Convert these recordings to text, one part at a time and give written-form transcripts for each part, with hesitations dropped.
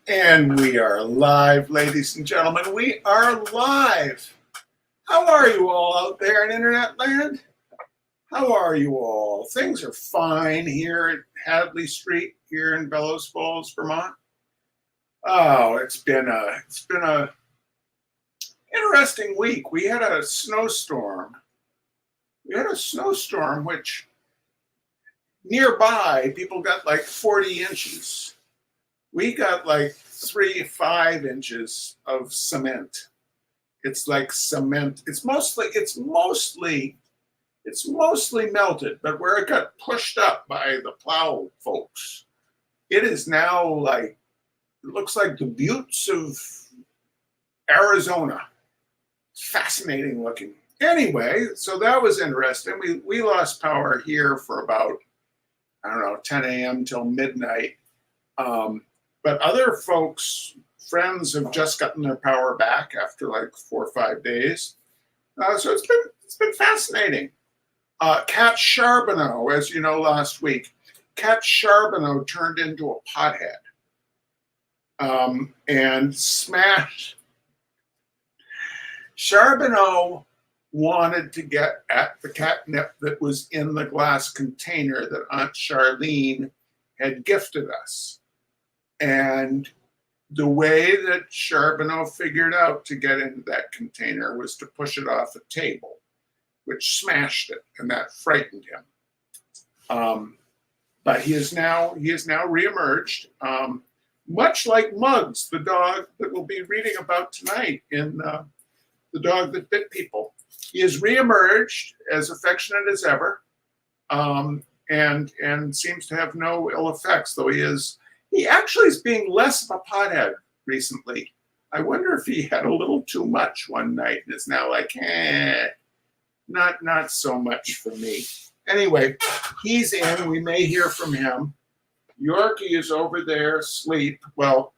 And we are live, ladies and gentlemen. We are live. How are you all out there in internet land? How are you all? Things are fine here at Hadley Street here in Bellows Falls, Vermont. Oh, it's been a interesting week. We had a snowstorm. Which nearby people got like 40 inches. We got like 3-5 inches of cement. It's like cement. It's mostly melted, but where it got pushed up by the plow folks, it is now like, it looks like the buttes of Arizona. Fascinating looking. Anyway, so that was interesting. We lost power here for about, I don't know, 10 a.m. till midnight. But other folks, friends, have just gotten their power back after like 4 or 5 days. So it's been fascinating. Cat Charbonneau, as you know, last week, Cat Charbonneau turned into a pothead and smashed. Charbonneau wanted to get at the catnip that was in the glass container that Aunt Charlene had gifted us. And the way that Charbonneau figured out to get into that container was to push it off a table, which smashed it, and that frightened him. But he is now reemerged, much like Muggs, the dog that we'll be reading about tonight in The Dog That Bit People. He has reemerged as affectionate as ever, and seems to have no ill effects, though he actually is being less of a pothead recently. I wonder if he had a little too much one night and is now like, not so much for me. Anyway, he's in. We may hear from him. Yorkie is over there asleep. Well,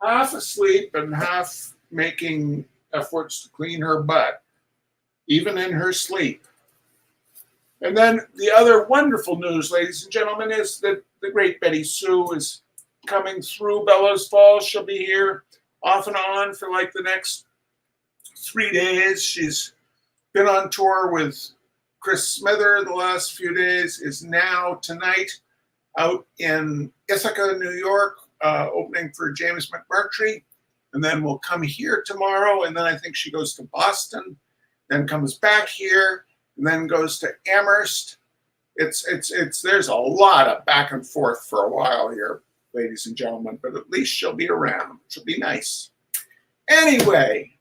half asleep and half making efforts to clean her butt, even in her sleep. And then the other wonderful news, ladies and gentlemen, is that the great Betty Sue is coming through Bellows Falls. She'll be here off and on for like the next 3 days. She's been on tour with Chris Smither the last few days, is now tonight out in Ithaca, New York, opening for James McMurtry. And then will come here tomorrow. And then I think she goes to Boston, then comes back here, and then goes to Amherst. There's a lot of back and forth for a while here, ladies and gentlemen, but at least she'll be around. She'll be nice. Anyway,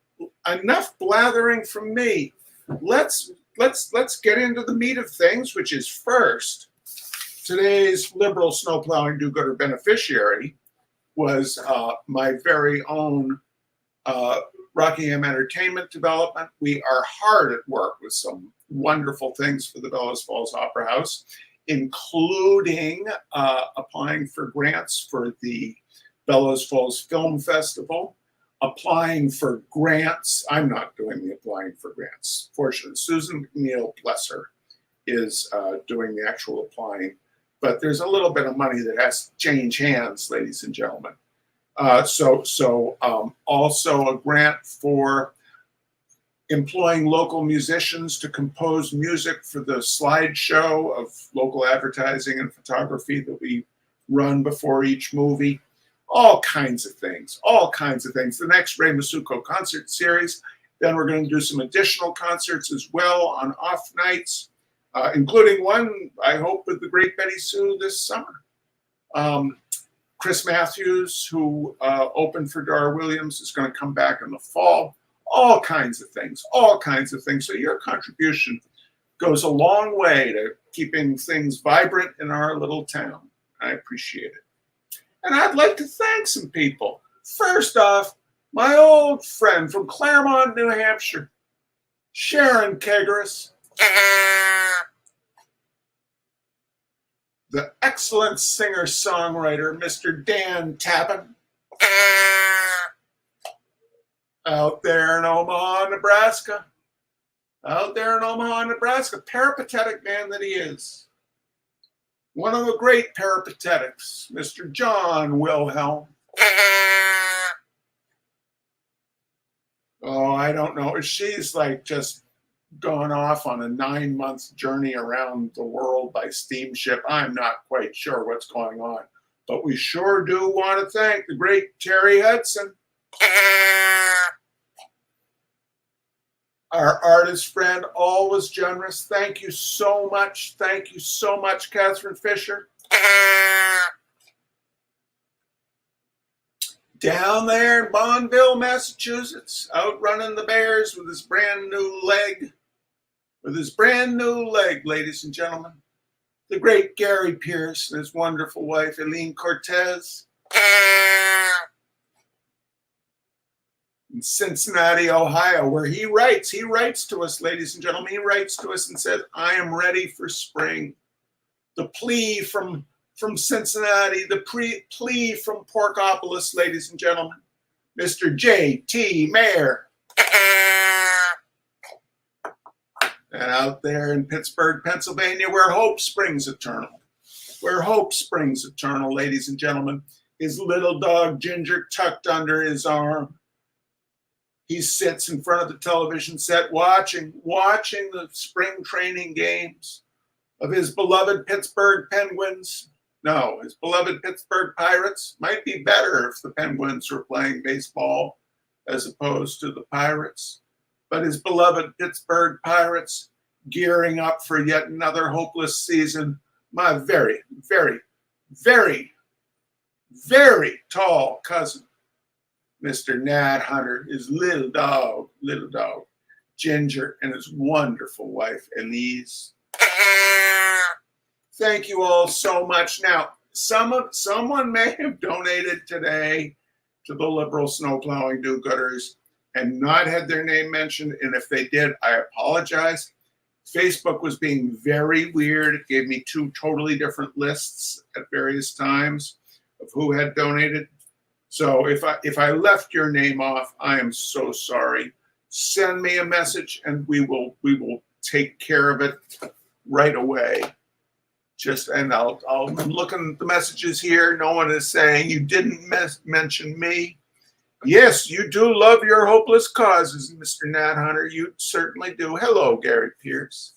enough blathering from me. Let's get into the meat of things, which is first, today's liberal snowplowing do-gooder beneficiary was my very own Rockingham Entertainment Development. We are hard at work with some wonderful things for the Bellows Falls Opera House, including applying for grants for the Bellows Falls Film Festival, applying for grants. I'm not doing the applying for grants. Fortunately, Susan McNeil, bless her, is doing the actual applying. But there's a little bit of money that has to change hands, ladies and gentlemen. So also a grant for employing local musicians to compose music for the slideshow of local advertising and photography that we run before each movie. All kinds of things. The next Ray Masuko concert series. Then we're going to do some additional concerts as well on off nights, including one, I hope, with the great Betty Sue this summer. Chris Matthews, who opened for Dar Williams, is going to come back in the fall. All kinds of things. So your contribution goes a long way to keeping things vibrant in our little town. I appreciate it. And I'd like to thank some people. First off, my old friend from Claremont, New Hampshire, Sharon Kegeris. The excellent singer-songwriter, Mr. Dan Tappan. Out there in Omaha, Nebraska. Peripatetic man that he is. One of the great peripatetics, Mr. John Wilhelm. I don't know. She's like just gone off on a 9-month journey around the world by steamship. I'm not quite sure what's going on, but we sure do want to thank the great Terry Hudson, our artist friend, always generous. Thank you so much. Thank you so much, Catherine Fisher. Down there in Bonneville, Massachusetts, out running the Bears with his brand new leg. With his brand new leg, ladies and gentlemen. The great Gary Pierce and his wonderful wife, Eileen Cortez. In Cincinnati, Ohio, where he writes to us, ladies and gentlemen. He writes to us and says, I am ready for spring. The plea from Cincinnati, the plea from Porkopolis, ladies and gentlemen. Mr. J.T. Mayer. And out there in Pittsburgh, Pennsylvania, where hope springs eternal. Where hope springs eternal, ladies and gentlemen. His little dog, Ginger, tucked under his arm. He sits in front of the television set watching the spring training games of his beloved Pittsburgh Penguins. No, his beloved Pittsburgh Pirates. Might be better if the Penguins were playing baseball as opposed to the Pirates. But his beloved Pittsburgh Pirates gearing up for yet another hopeless season. My very, very, very, very tall cousin, Mr. Nat Hunter, his little dog, Ginger, and his wonderful wife, Elise. Thank you all so much. Now, someone may have donated today to the liberal snowplowing do-gooders and not had their name mentioned. And if they did, I apologize. Facebook was being very weird. It gave me 2 totally different lists at various times of who had donated. So if I left your name off, I am so sorry. Send me a message and we will take care of it right away. I'm looking at the messages here. No one is saying you didn't mention me. Yes, you do love your hopeless causes, Mr. Nat Hunter. You certainly do. Hello, Gary Pierce.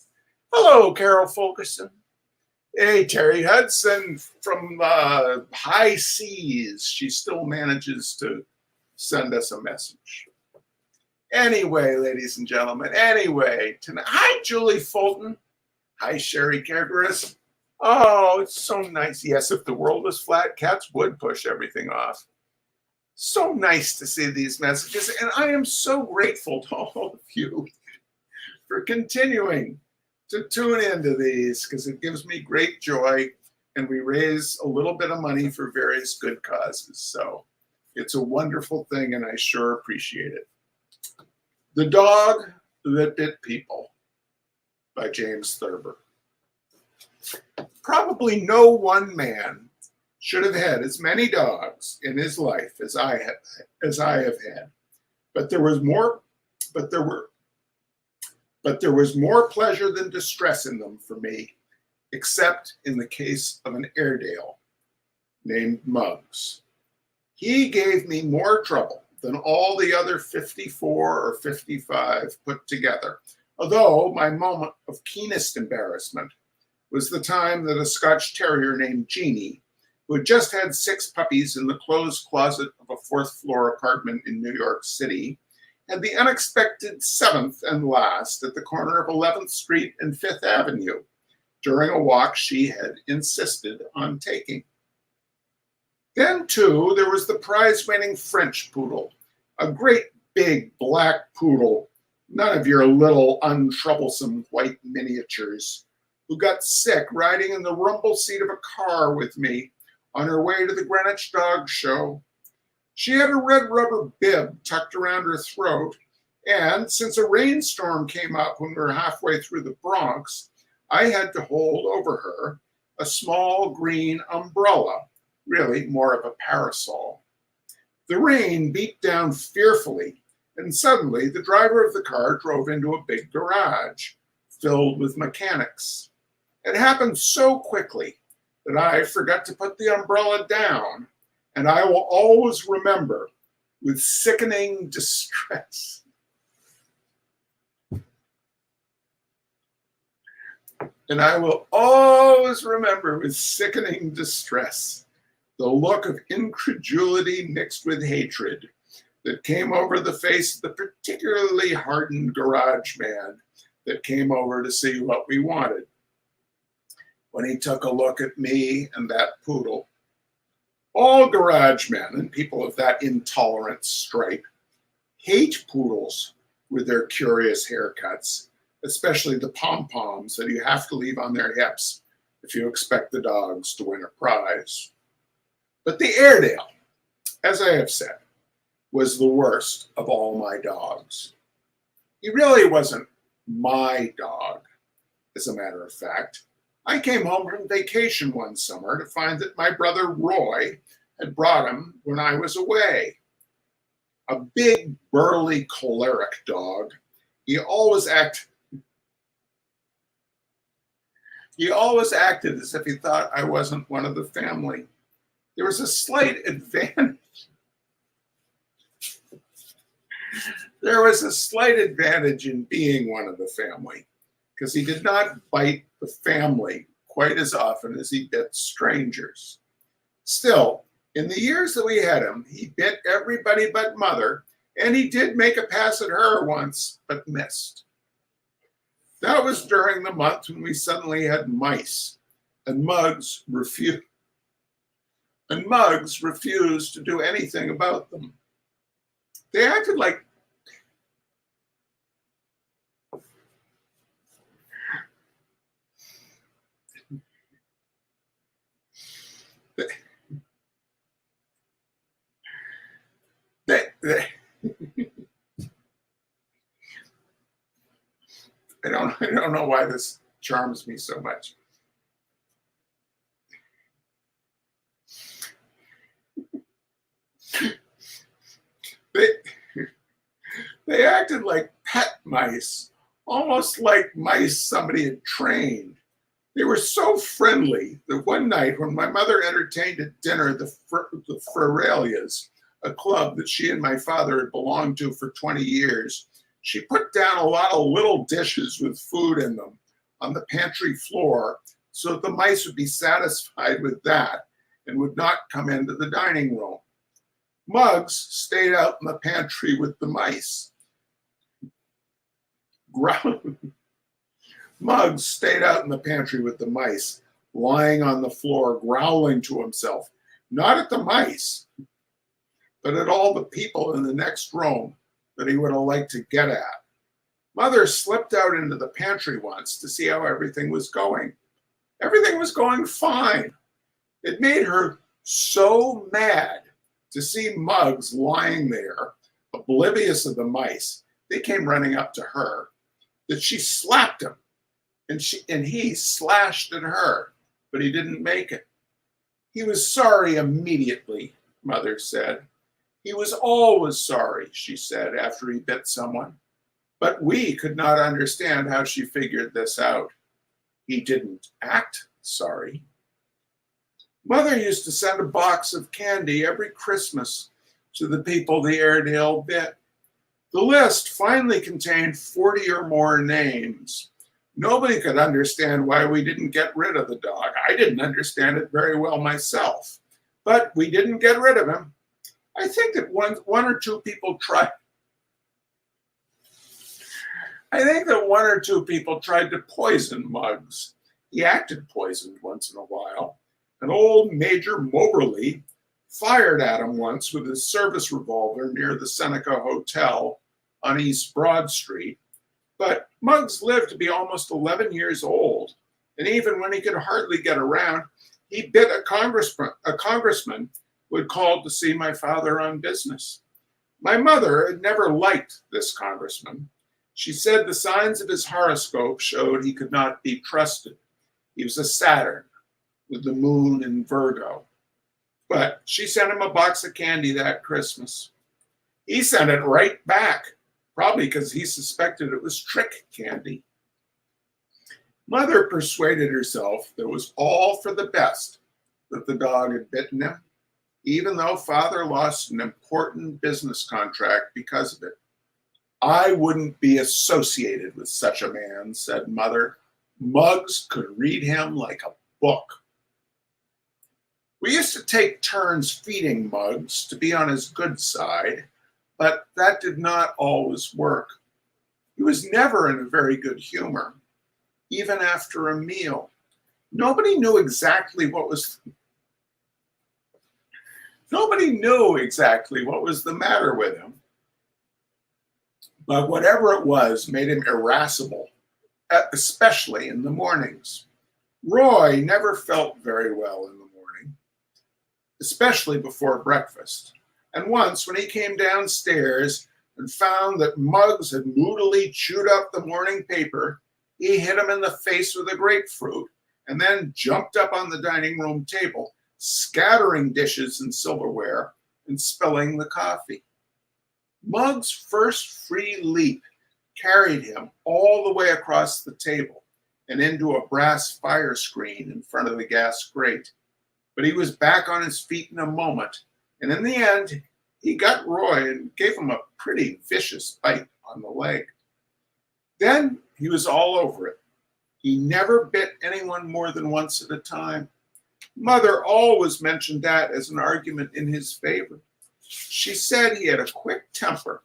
Hello, Carol Fulkerson. Hey, Terry Hudson from high seas. She still manages to send us a message. Anyway, ladies and gentlemen, tonight. Hi, Julie Fulton. Hi, Sherry Kerberis. Oh, it's so nice. Yes, if the world was flat, cats would push everything off. So nice to see these messages, and I am so grateful to all of you for continuing to tune into these because it gives me great joy, and we raise a little bit of money for various good causes. So it's a wonderful thing, and I sure appreciate it. The Dog That Bit People by James Thurber. Probably no one man should have had as many dogs in his life as I have had. But there was more pleasure than distress in them for me, except in the case of an Airedale named Muggs. He gave me more trouble than all the other 54 or 55 put together, although my moment of keenest embarrassment was the time that a Scotch Terrier named Jeannie, who had just had 6 puppies in the closed closet of a 4th floor apartment in New York City, had the unexpected 7th and last at the corner of 11th Street and 5th Avenue during a walk she had insisted on taking. Then, too, there was the prize-winning French poodle, a great big black poodle, none of your little untroublesome white miniatures, who got sick riding in the rumble seat of a car with me on her way to the Greenwich Dog Show. She had a red rubber bib tucked around her throat, and since a rainstorm came up when we were halfway through the Bronx, I had to hold over her a small green umbrella, really more of a parasol. The rain beat down fearfully, and suddenly the driver of the car drove into a big garage filled with mechanics. It happened so quickly that I forgot to put the umbrella down, and I will always remember with sickening distress And I will always remember with sickening distress the look of incredulity mixed with hatred that came over the face of the particularly hardened garage man that came over to see what we wanted. When he took a look at me and that poodle, all garage men and people of that intolerant stripe hate poodles with their curious haircuts, especially the pom-poms that you have to leave on their hips if you expect the dogs to win a prize. But the Airedale, as I have said, was the worst of all my dogs. He really wasn't my dog, as a matter of fact. I came home from vacation one summer to find that my brother Roy had brought him when I was away. A big, burly, choleric dog. He always acted as if he thought I wasn't one of the family. There was a slight advantage. There was a slight advantage in being one of the family, because he did not bite the family quite as often as he bit strangers. Still, in the years that we had him, he bit everybody but Mother, and he did make a pass at her once, but missed. That was during the month when we suddenly had mice, and Muggs refused to do anything about them. They acted like I don't know why this charms me so much. They acted like pet mice, almost like mice somebody had trained. They were so friendly that one night when my mother entertained at dinner the Ferralias, a club that she and my father had belonged to for 20 years, she put down a lot of little dishes with food in them on the pantry floor so that the mice would be satisfied with that and would not come into the dining room. Muggs stayed out in the pantry with the mice. Muggs stayed out in the pantry with the mice, lying on the floor, growling to himself, not at the mice, but at all the people in the next room that he would have liked to get at. Mother slipped out into the pantry once to see how everything was going. Everything was going fine. It made her so mad to see Muggs lying there, oblivious of the mice. They came running up to her, that she slapped him, and he slashed at her, but he didn't make it. He was sorry immediately, Mother said. He was always sorry, she said, after he bit someone. But we could not understand how she figured this out. He didn't act sorry. Mother used to send a box of candy every Christmas to the people the Airedale bit. The list finally contained 40 or more names. Nobody could understand why we didn't get rid of the dog. I didn't understand it very well myself, but we didn't get rid of him. I think that one or two people tried to poison Muggs. He acted poisoned once in a while. An old Major Moberly fired at him once with his service revolver near the Seneca Hotel on East Broad Street. But Muggs lived to be almost 11 years old, and even when he could hardly get around, he bit a congressman who had called to see my father on business. My mother had never liked this congressman. She said the signs of his horoscope showed he could not be trusted. He was a Saturn with the moon in Virgo. But she sent him a box of candy that Christmas. He sent it right back, probably because he suspected it was trick candy. Mother persuaded herself that it was all for the best that the dog had bitten him, even though Father lost an important business contract because of it. I wouldn't be associated with such a man, said Mother, Muggs could read him like a book. We used to take turns feeding Muggs to be on his good side, but that did not always work. He was never in a very good humor, even after a meal. Nobody knew exactly what was the matter with him, but whatever it was made him irascible, especially in the mornings. Roy never felt very well in the morning, especially before breakfast. And once, when he came downstairs and found that Muggs had moodily chewed up the morning paper, he hit him in the face with a grapefruit and then jumped up on the dining room table, scattering dishes and silverware and spilling the coffee. Muggs' first free leap carried him all the way across the table and into a brass fire screen in front of the gas grate. But he was back on his feet in a moment, and in the end, he got Roy and gave him a pretty vicious bite on the leg. Then he was all over it. He never bit anyone more than once at a time. Mother always mentioned that as an argument in his favor. She said he had a quick temper,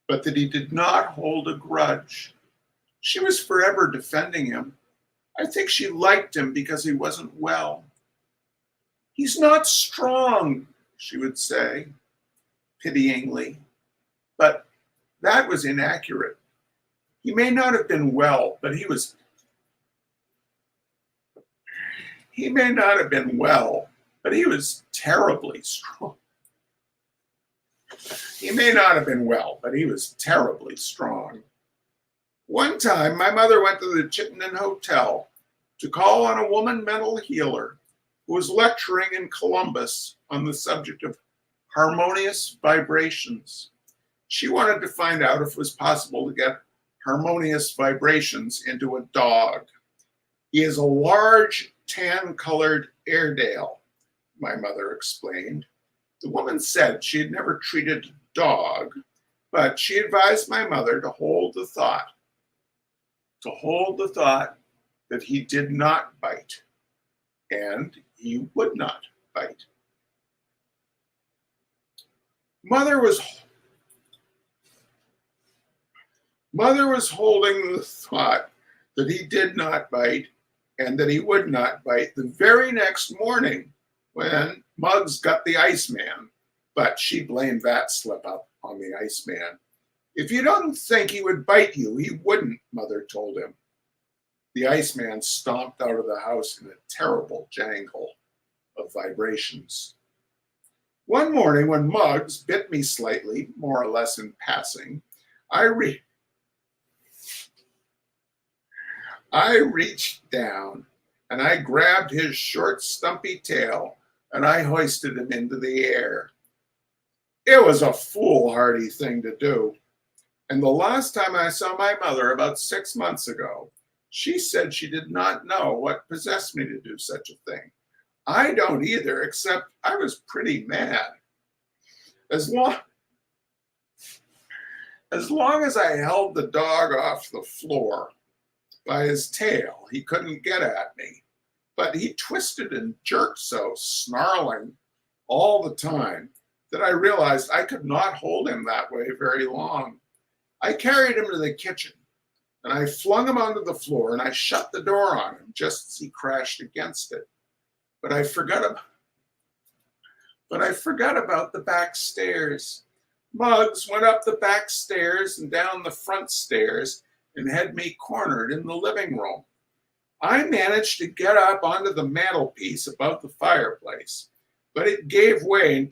but that he did not hold a grudge. She was forever defending him. I think she liked him because he wasn't well. "He's not strong," she would say, pityingly. But that was inaccurate. He may not have been well, but he was terribly strong. He may not have been well, but he was terribly strong. One time, my mother went to the Chittenden Hotel to call on a woman mental healer who was lecturing in Columbus on the subject of harmonious vibrations. She wanted to find out if it was possible to get harmonious vibrations into a dog. He is a large tan-colored Airedale, my mother explained. The woman said she had never treated a dog, but she advised my mother to hold the thought that he did not bite, and he would not bite. Mother was holding the thought that he did not bite and that he would not bite the very next morning when Muggs got the Iceman, but she blamed that slip up on the Iceman. "If you don't think he would bite you, he wouldn't," Mother told him. The Iceman stomped out of the house in a terrible jangle of vibrations. One morning when Muggs bit me slightly, more or less in passing, I reached down and I grabbed his short, stumpy tail and I hoisted him into the air. It was a foolhardy thing to do. And the last time I saw my mother, about 6 months ago, she said she did not know what possessed me to do such a thing. I don't either, except I was pretty mad. As long as I held the dog off the floor by his tail, he couldn't get at me. But he twisted and jerked so, snarling all the time, that I realized I could not hold him that way very long. I carried him to the kitchen, and I flung him onto the floor, and I shut the door on him just as he crashed against it. But I forgot about the back stairs. Muggs went up the back stairs and down the front stairs and had me cornered in the living room. I managed to get up onto the mantelpiece above the fireplace, but it gave way and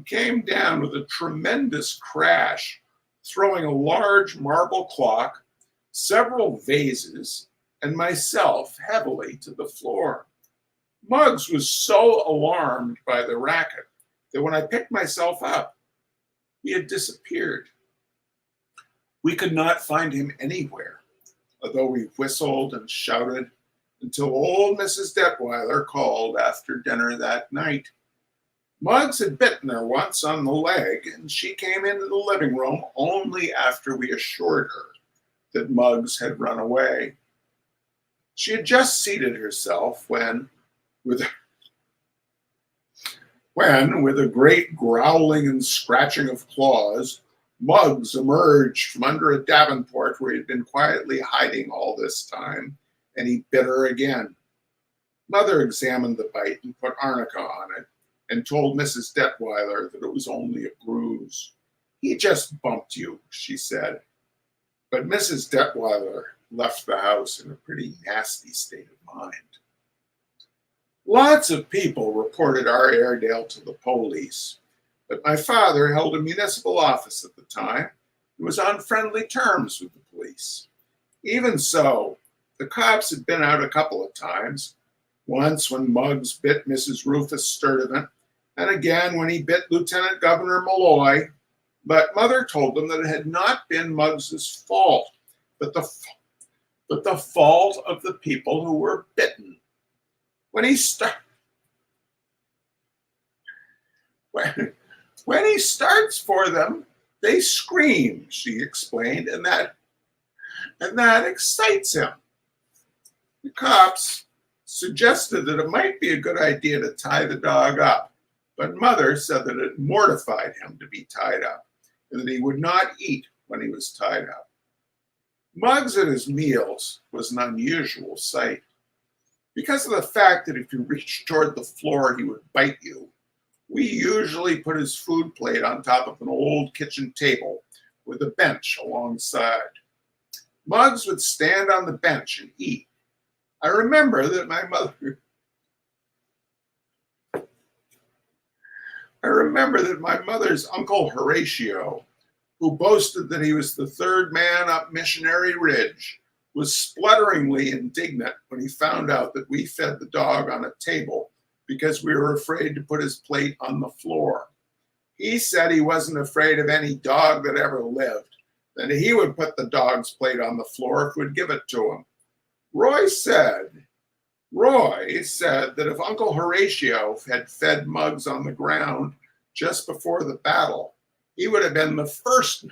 came down with a tremendous crash, throwing a large marble clock, several vases, and myself heavily to the floor. Muggs was so alarmed by the racket that when I picked myself up, he had disappeared. We could not find him anywhere, although we whistled and shouted until old Mrs. Detweiler called after dinner that night. Muggs had bitten her once on the leg, and she came into the living room only after we assured her that Muggs had run away. She had just seated herself with with a great growling and scratching of claws, Muggs emerged from under a davenport where he had been quietly hiding all this time, and he bit her again. Mother examined the bite and put arnica on it, and told Mrs. Detweiler that it was only a bruise. "He just bumped you," she said. But Mrs. Detweiler left the house in a pretty nasty state of mind. Lots of people reported our Airedale to the police, but my father held a municipal office at the time and was on friendly terms with the police. Even so, the cops had been out a couple of times, once when Muggs bit Mrs. Rufus Sturdivant, and again when he bit Lieutenant Governor Malloy, but Mother told them that it had not been Muggs's fault, but the fault of the people who were bitten. When he starts for them, they scream, she explained, and that excites him. The cops suggested that it might be a good idea to tie the dog up, but Mother said that it mortified him to be tied up, and that he would not eat when he was tied up. Muggs at his meals was an unusual sight. Because of the fact that if you reached toward the floor, he would bite you, we usually put his food plate on top of an old kitchen table with a bench alongside. Muggs would stand on the bench and eat. I remember that my mother's Uncle Horatio, who boasted that he was the third man up Missionary Ridge, was splutteringly indignant when he found out that we fed the dog on a table because we were afraid to put his plate on the floor. He said he wasn't afraid of any dog that ever lived, that he would put the dog's plate on the floor if we'd give it to him. Roy said that if Uncle Horatio had fed Muggs on the ground just before the battle, he would have been the first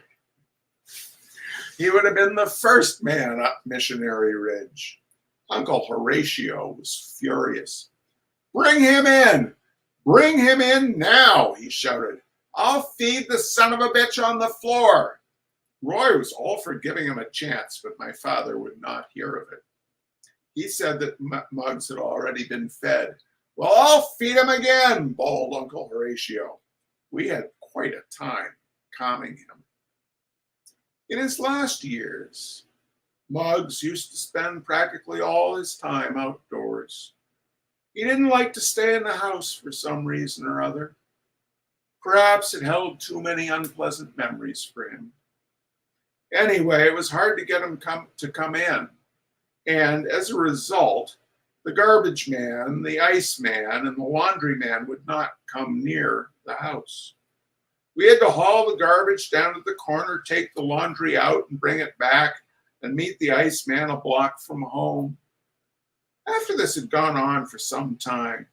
man up Missionary Ridge. Uncle Horatio was furious. "Bring him in! Bring him in now!" he shouted. "I'll feed the son of a bitch on the floor." Roy was all for giving him a chance, but my father would not hear of it. He said that Muggs had already been fed. "Well, I'll feed him again," bawled Uncle Horatio. We had quite a time calming him. In his last years, Muggs used to spend practically all his time outdoors. He didn't like to stay in the house for some reason or other. Perhaps it held too many unpleasant memories for him. Anyway, it was hard to get him to come in. And as a result, the garbage man, the ice man, and the laundry man would not come near the house. We had to haul the garbage down to the corner, take the laundry out and bring it back, and meet the ice man a block from home. After this had gone on for some time,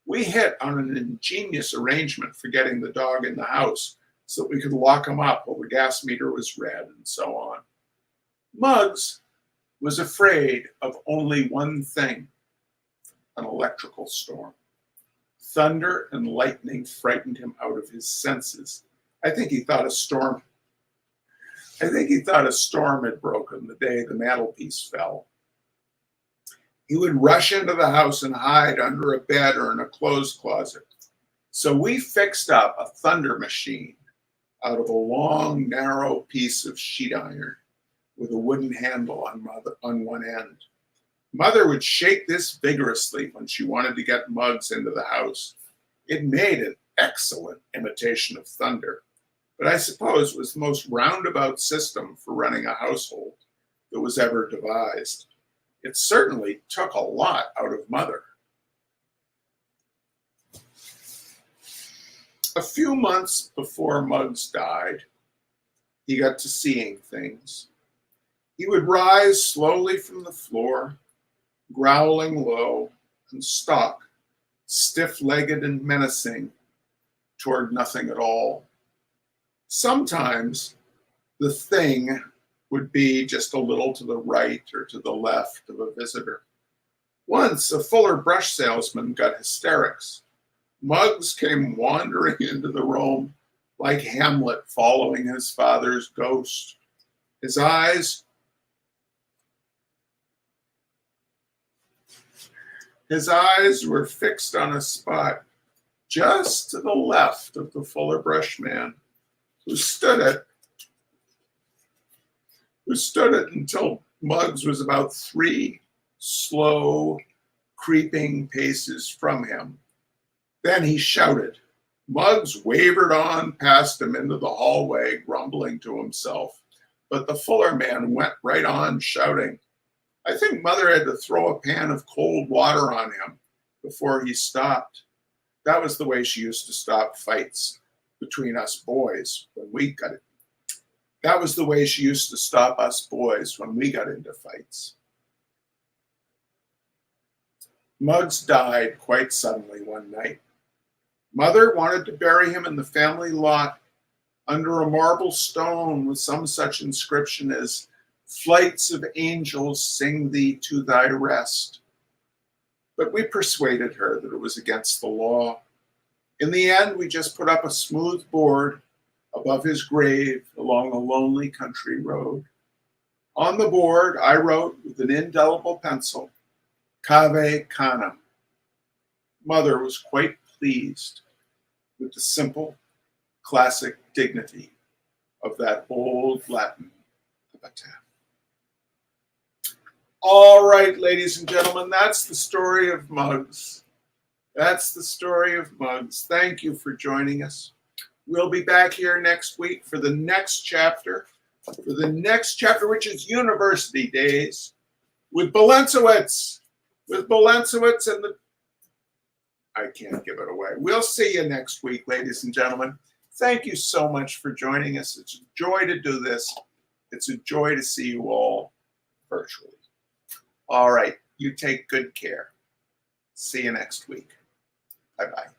we hit on an ingenious arrangement for getting the dog in the house so that we could lock him up while the gas meter was red and so on. Muggs was afraid of only one thing: an electrical storm. Thunder and lightning frightened him out of his senses. I think he thought a storm had broken the day the mantelpiece fell. He would rush into the house and hide under a bed or in a clothes closet. So we fixed up a thunder machine out of a long, narrow piece of sheet iron with a wooden handle on one end. Mother would shake this vigorously when she wanted to get Muggs into the house. It made an excellent imitation of thunder, but I suppose it was the most roundabout system for running a household that was ever devised. It certainly took a lot out of Mother. A few months before Muggs died, he got to seeing things. He would rise slowly from the floor, growling low, and stalk, stiff-legged and menacing, toward nothing at all. Sometimes the thing would be just a little to the right or to the left of a visitor. Once a Fuller brush salesman got hysterics. Muggs came wandering into the room like Hamlet following his father's ghost. His eyes were fixed on a spot just to the left of the Fuller brush man, who stood it until Muggs was about 3 slow, creeping paces from him. Then he shouted. Muggs wavered on past him into the hallway, grumbling to himself. But the Fuller man went right on, shouting. I think Mother had to throw a pan of cold water on him before he stopped. That was the way she used to stop fights between us boys when we got it. That was the way she used to stop us boys when we got into fights. Muggs died quite suddenly one night. Mother wanted to bury him in the family lot under a marble stone with some such inscription as flights of angels sing thee to thy rest. But we persuaded her that it was against the law. In the end, we just put up a smooth board above his grave along a lonely country road. On the board, I wrote with an indelible pencil, Cave Canem. Mother was quite pleased with the simple, classic dignity of that old Latin epitaph. All right, ladies and gentlemen, that's the story of Muggs. That's the story of Muggs. Thank you for joining us. We'll be back here next week for the next chapter, which is University Days, with Belensowitz. And I can't give it away. We'll see you next week, ladies and gentlemen. Thank you so much for joining us. It's a joy to do this. It's a joy to see you all virtually. All right, you take good care. See you next week. Bye-bye.